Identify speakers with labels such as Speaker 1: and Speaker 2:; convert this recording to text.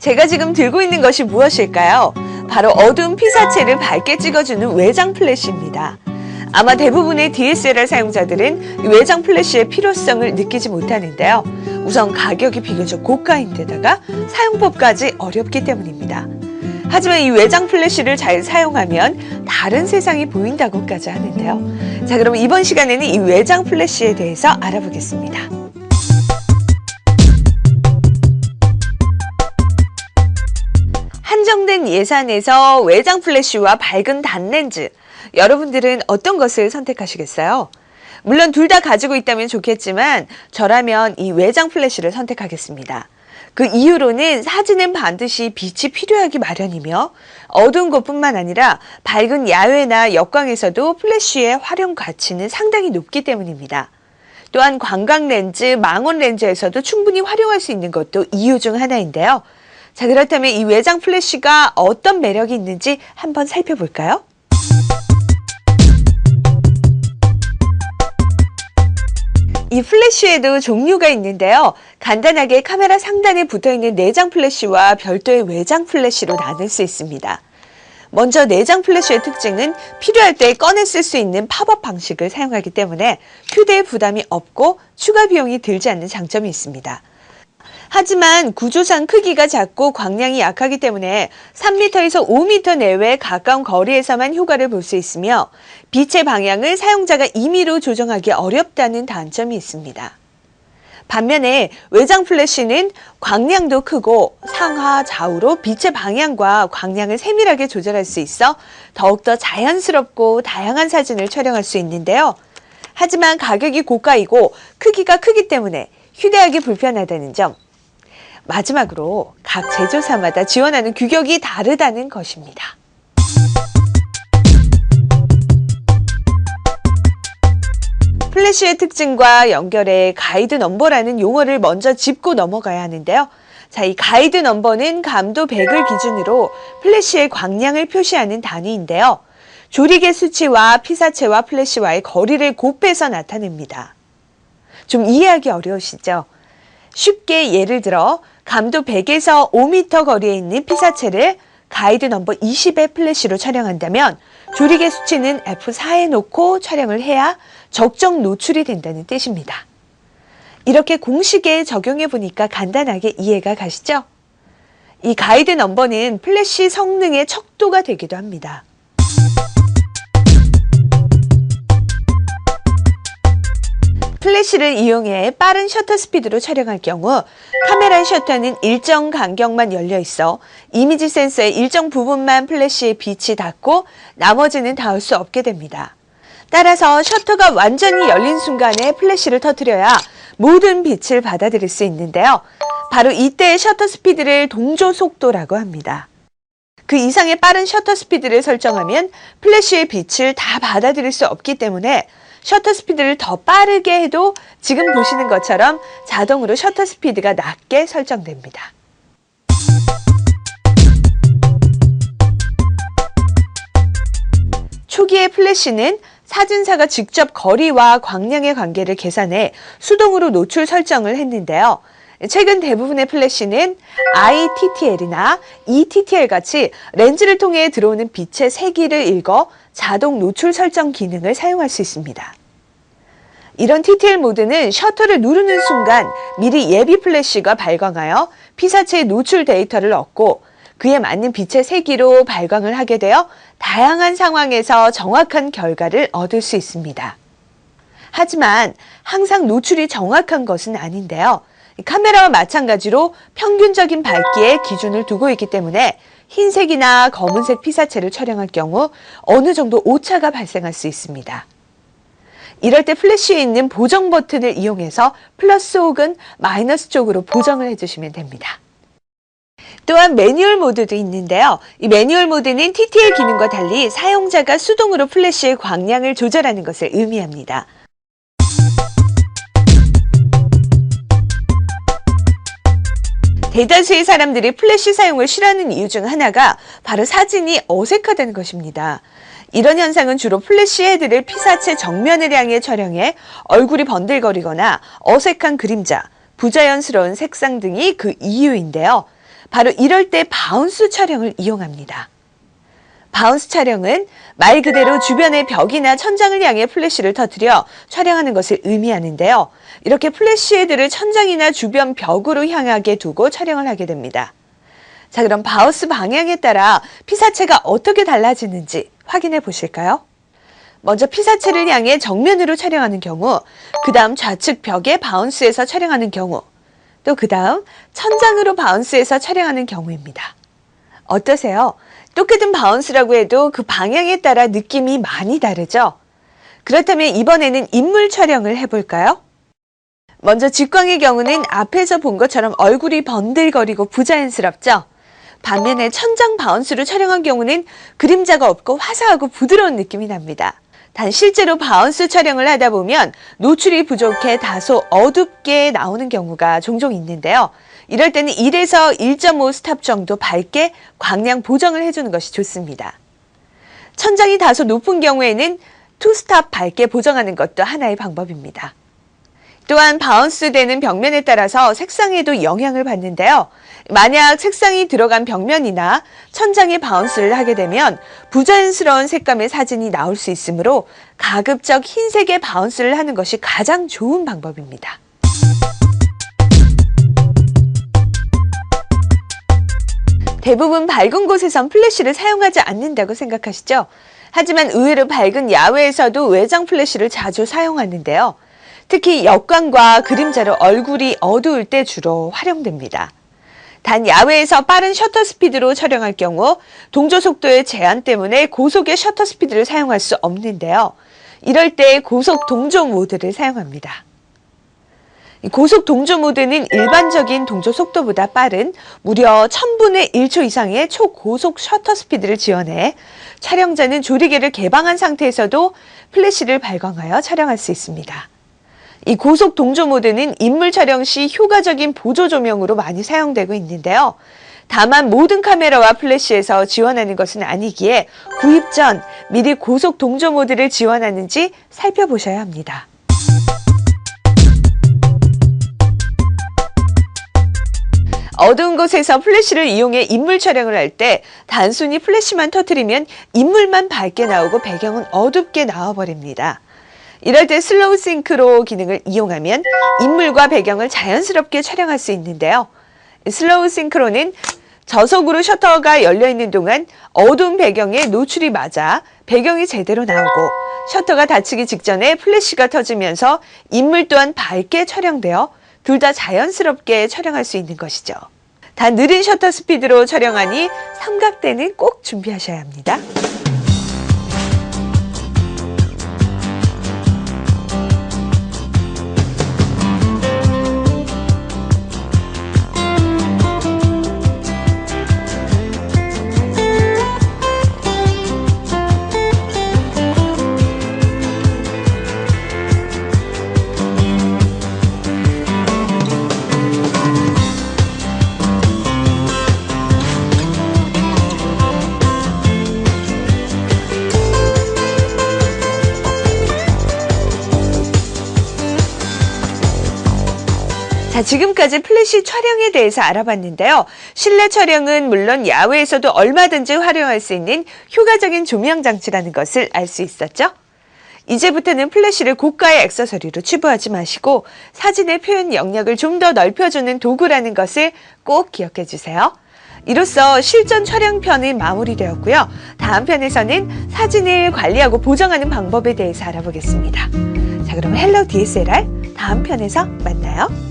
Speaker 1: 제가 지금 들고 있는 것이 무엇일까요? 바로 어두운 피사체를 밝게 찍어주는 외장 플래시입니다. 아마 대부분의 DSLR 사용자들은 외장 플래시의 필요성을 느끼지 못하는데요. 우선 가격이 비교적 고가인데다가 사용법까지 어렵기 때문입니다. 하지만 이 외장 플래시를 잘 사용하면 다른 세상이 보인다고까지 하는데요. 자, 그럼 이번 시간에는 이 외장 플래시에 대해서 알아보겠습니다. 한정된 예산에서 외장 플래시와 밝은 단렌즈, 여러분들은 어떤 것을 선택하시겠어요? 물론 둘 다 가지고 있다면 좋겠지만 저라면 이 외장 플래시를 선택하겠습니다. 그 이유로는 사진은 반드시 빛이 필요하기 마련이며 어두운 곳뿐만 아니라 밝은 야외나 역광에서도 플래시의 활용 가치는 상당히 높기 때문입니다. 또한 관광 렌즈, 망원 렌즈에서도 충분히 활용할 수 있는 것도 이유 중 하나인데요. 자, 그렇다면 이 외장 플래시가 어떤 매력이 있는지 한번 살펴볼까요? 이 플래시에도 종류가 있는데요. 간단하게 카메라 상단에 붙어있는 내장 플래시와 별도의 외장 플래시로 나눌 수 있습니다. 먼저 내장 플래시의 특징은 필요할 때 꺼내 쓸 수 있는 팝업 방식을 사용하기 때문에 휴대에 부담이 없고 추가 비용이 들지 않는 장점이 있습니다. 하지만 구조상 크기가 작고 광량이 약하기 때문에 3m에서 5m 내외 가까운 거리에서만 효과를 볼 수 있으며 빛의 방향을 사용자가 임의로 조정하기 어렵다는 단점이 있습니다. 반면에 외장 플래시는 광량도 크고 상하, 좌우로 빛의 방향과 광량을 세밀하게 조절할 수 있어 더욱더 자연스럽고 다양한 사진을 촬영할 수 있는데요. 하지만 가격이 고가이고 크기가 크기 때문에 휴대하기 불편하다는 점, 마지막으로 각 제조사마다 지원하는 규격이 다르다는 것입니다. 플래시의 특징과 연결해 가이드 넘버라는 용어를 먼저 짚고 넘어가야 하는데요. 자, 이 가이드 넘버는 감도 100을 기준으로 플래시의 광량을 표시하는 단위인데요. 조리개 수치와 피사체와 플래시와의 거리를 곱해서 나타냅니다. 좀 이해하기 어려우시죠? 쉽게 예를 들어 감도 100에서 5m 거리에 있는 피사체를 가이드 넘버 20의 플래시로 촬영한다면 조리개 수치는 F4에 놓고 촬영을 해야 적정 노출이 된다는 뜻입니다. 이렇게 공식에 적용해 보니까 간단하게 이해가 가시죠? 이 가이드 넘버는 플래시 성능의 척도가 되기도 합니다. 플래시를 이용해 빠른 셔터 스피드로 촬영할 경우 카메라의 셔터는 일정 간격만 열려 있어 이미지 센서의 일정 부분만 플래시의 빛이 닿고 나머지는 닿을 수 없게 됩니다. 따라서 셔터가 완전히 열린 순간에 플래시를 터뜨려야 모든 빛을 받아들일 수 있는데요. 바로 이때의 셔터 스피드를 동조 속도라고 합니다. 그 이상의 빠른 셔터 스피드를 설정하면 플래시의 빛을 다 받아들일 수 없기 때문에 셔터 스피드를 더 빠르게 해도 지금 보시는 것처럼 자동으로 셔터 스피드가 낮게 설정됩니다. 초기의 플래시는 사진사가 직접 거리와 광량의 관계를 계산해 수동으로 노출 설정을 했는데요. 최근 대부분의 플래시는 ITTL이나 ETTL 같이 렌즈를 통해 들어오는 빛의 세기를 읽어 자동 노출 설정 기능을 사용할 수 있습니다. 이런 TTL 모드는 셔터를 누르는 순간 미리 예비 플래시가 발광하여 피사체의 노출 데이터를 얻고 그에 맞는 빛의 세기로 발광을 하게 되어 다양한 상황에서 정확한 결과를 얻을 수 있습니다. 하지만 항상 노출이 정확한 것은 아닌데요. 카메라와 마찬가지로 평균적인 밝기에 기준을 두고 있기 때문에 흰색이나 검은색 피사체를 촬영할 경우 어느 정도 오차가 발생할 수 있습니다. 이럴 때 플래시에 있는 보정 버튼을 이용해서 플러스 혹은 마이너스 쪽으로 보정을 해주시면 됩니다. 또한 매뉴얼 모드도 있는데요. 이 매뉴얼 모드는 TTL 기능과 달리 사용자가 수동으로 플래시의 광량을 조절하는 것을 의미합니다. 대다수의 사람들이 플래시 사용을 싫어하는 이유 중 하나가 바로 사진이 어색하다는 것입니다. 이런 현상은 주로 플래시 헤드를 피사체 정면을 향해 촬영해 얼굴이 번들거리거나 어색한 그림자, 부자연스러운 색상 등이 그 이유인데요. 바로 이럴 때 바운스 촬영을 이용합니다. 바운스 촬영은 말 그대로 주변의 벽이나 천장을 향해 플래시를 터뜨려 촬영하는 것을 의미하는데요. 이렇게 플래시 헤드를 천장이나 주변 벽으로 향하게 두고 촬영을 하게 됩니다. 자, 그럼 바운스 방향에 따라 피사체가 어떻게 달라지는지 확인해 보실까요? 먼저 피사체를 향해 정면으로 촬영하는 경우, 그 다음 좌측 벽에 바운스해서 촬영하는 경우, 또 그 다음 천장으로 바운스해서 촬영하는 경우입니다. 어떠세요? 똑같은 바운스라고 해도 그 방향에 따라 느낌이 많이 다르죠? 그렇다면 이번에는 인물 촬영을 해볼까요? 먼저 직광의 경우는 앞에서 본 것처럼 얼굴이 번들거리고 부자연스럽죠? 반면에 천장 바운스로 촬영한 경우는 그림자가 없고 화사하고 부드러운 느낌이 납니다. 단 실제로 바운스 촬영을 하다 보면 노출이 부족해 다소 어둡게 나오는 경우가 종종 있는데요. 이럴 때는 1에서 1.5 스탑 정도 밝게 광량 보정을 해주는 것이 좋습니다. 천장이 다소 높은 경우에는 2 스탑 밝게 보정하는 것도 하나의 방법입니다. 또한 바운스 되는 벽면에 따라서 색상에도 영향을 받는데요. 만약 색상이 들어간 벽면이나 천장에 바운스를 하게 되면 부자연스러운 색감의 사진이 나올 수 있으므로 가급적 흰색의 바운스를 하는 것이 가장 좋은 방법입니다. 대부분 밝은 곳에선 플래시를 사용하지 않는다고 생각하시죠? 하지만 의외로 밝은 야외에서도 외장 플래시를 자주 사용하는데요. 특히 역광과 그림자로 얼굴이 어두울 때 주로 활용됩니다. 단 야외에서 빠른 셔터 스피드로 촬영할 경우 동조 속도의 제한 때문에 고속의 셔터 스피드를 사용할 수 없는데요. 이럴 때 고속 동조 모드를 사용합니다. 고속 동조 모드는 일반적인 동조 속도보다 빠른 무려 1000분의 1초 이상의 초고속 셔터 스피드를 지원해 촬영자는 조리개를 개방한 상태에서도 플래시를 발광하여 촬영할 수 있습니다. 이 고속 동조 모드는 인물 촬영 시 효과적인 보조 조명으로 많이 사용되고 있는데요. 다만 모든 카메라와 플래시에서 지원하는 것은 아니기에 구입 전 미리 고속 동조 모드를 지원하는지 살펴보셔야 합니다. 어두운 곳에서 플래시를 이용해 인물 촬영을 할 때 단순히 플래시만 터뜨리면 인물만 밝게 나오고 배경은 어둡게 나와버립니다. 이럴 때 슬로우 싱크로 기능을 이용하면 인물과 배경을 자연스럽게 촬영할 수 있는데요. 슬로우 싱크로는 저속으로 셔터가 열려있는 동안 어두운 배경에 노출이 맞아 배경이 제대로 나오고 셔터가 닫히기 직전에 플래시가 터지면서 인물 또한 밝게 촬영되어 둘 다 자연스럽게 촬영할 수 있는 것이죠. 단 느린 셔터 스피드로 촬영하니 삼각대는 꼭 준비하셔야 합니다. 자, 지금까지 플래시 촬영에 대해서 알아봤는데요. 실내 촬영은 물론 야외에서도 얼마든지 활용할 수 있는 효과적인 조명 장치라는 것을 알 수 있었죠. 이제부터는 플래시를 고가의 액세서리로 치부하지 마시고 사진의 표현 영역을 좀 더 넓혀주는 도구라는 것을 꼭 기억해 주세요. 이로써 실전 촬영편이 마무리되었고요. 다음 편에서는 사진을 관리하고 보정하는 방법에 대해서 알아보겠습니다. 자, 그럼 헬로 DSLR 다음 편에서 만나요.